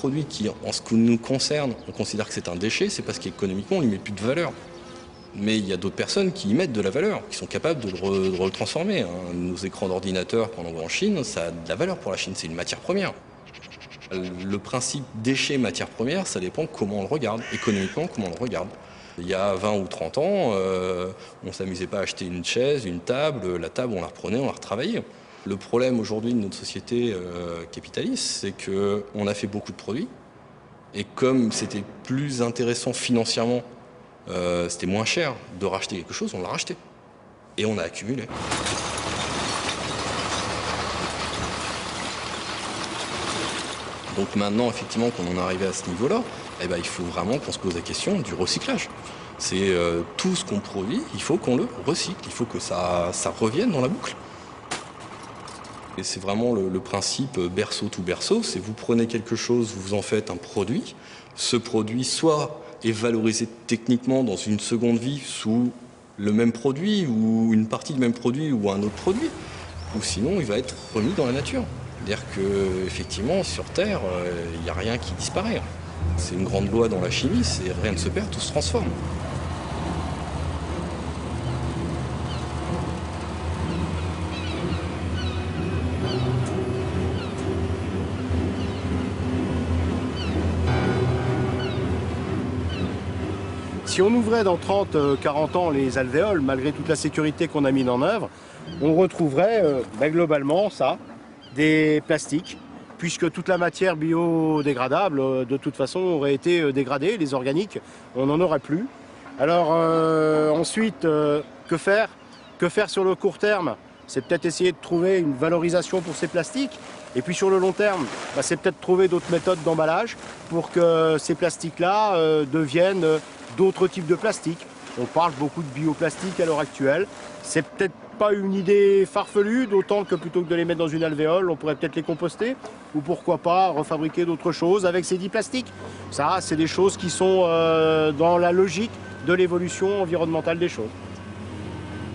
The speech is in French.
produit qui, en ce qui nous concerne, on considère que c'est un déchet, c'est parce qu'économiquement, on lui met plus de valeur. Mais il y a d'autres personnes qui y mettent de la valeur, qui sont capables de le retransformer. Nos écrans d'ordinateur qu'on envoie en Chine, ça a de la valeur pour la Chine, c'est une matière première. Le principe déchet matière première, ça dépend comment on le regarde, économiquement comment on le regarde. Il y a 20 ou 30 ans, on ne s'amusait pas à acheter une chaise, une table, la table on la reprenait, on la retravaillait. Le problème aujourd'hui de notre société capitaliste, c'est qu'on a fait beaucoup de produits, et comme c'était plus intéressant financièrement, c'était moins cher de racheter quelque chose, on l'a racheté. Et on a accumulé. Donc maintenant, effectivement, quand on est arrivé à ce niveau-là, eh ben, il faut vraiment qu'on se pose la question du recyclage. C'est tout ce qu'on produit, il faut qu'on le recycle, il faut que ça revienne dans la boucle. Et c'est vraiment le principe berceau tout berceau, c'est vous prenez quelque chose, vous en faites un produit. Ce produit soit est valorisé techniquement dans une seconde vie sous le même produit ou une partie du même produit ou un autre produit, ou sinon il va être remis dans la nature. C'est-à-dire qu'effectivement, sur Terre, il n'y a rien qui disparaît. C'est une grande loi dans la chimie, c'est rien ne se perd, tout se transforme. Si on ouvrait dans 30-40 ans les alvéoles, malgré toute la sécurité qu'on a mise en œuvre, on retrouverait globalement ça, des plastiques, puisque toute la matière biodégradable, de toute façon, aurait été dégradée, les organiques, on n'en aurait plus. Alors ensuite, que faire? Que faire sur le court terme? C'est peut-être essayer de trouver une valorisation pour ces plastiques. Et puis sur le long terme, c'est peut-être trouver d'autres méthodes d'emballage pour que ces plastiques-là deviennent d'autres types de plastiques. On parle beaucoup de bioplastique à l'heure actuelle. C'est peut-être pas une idée farfelue, d'autant que plutôt que de les mettre dans une alvéole, on pourrait peut-être les composter. Ou pourquoi pas refabriquer d'autres choses avec ces dits plastiques. Ça, c'est des choses qui sont dans la logique de l'évolution environnementale des choses.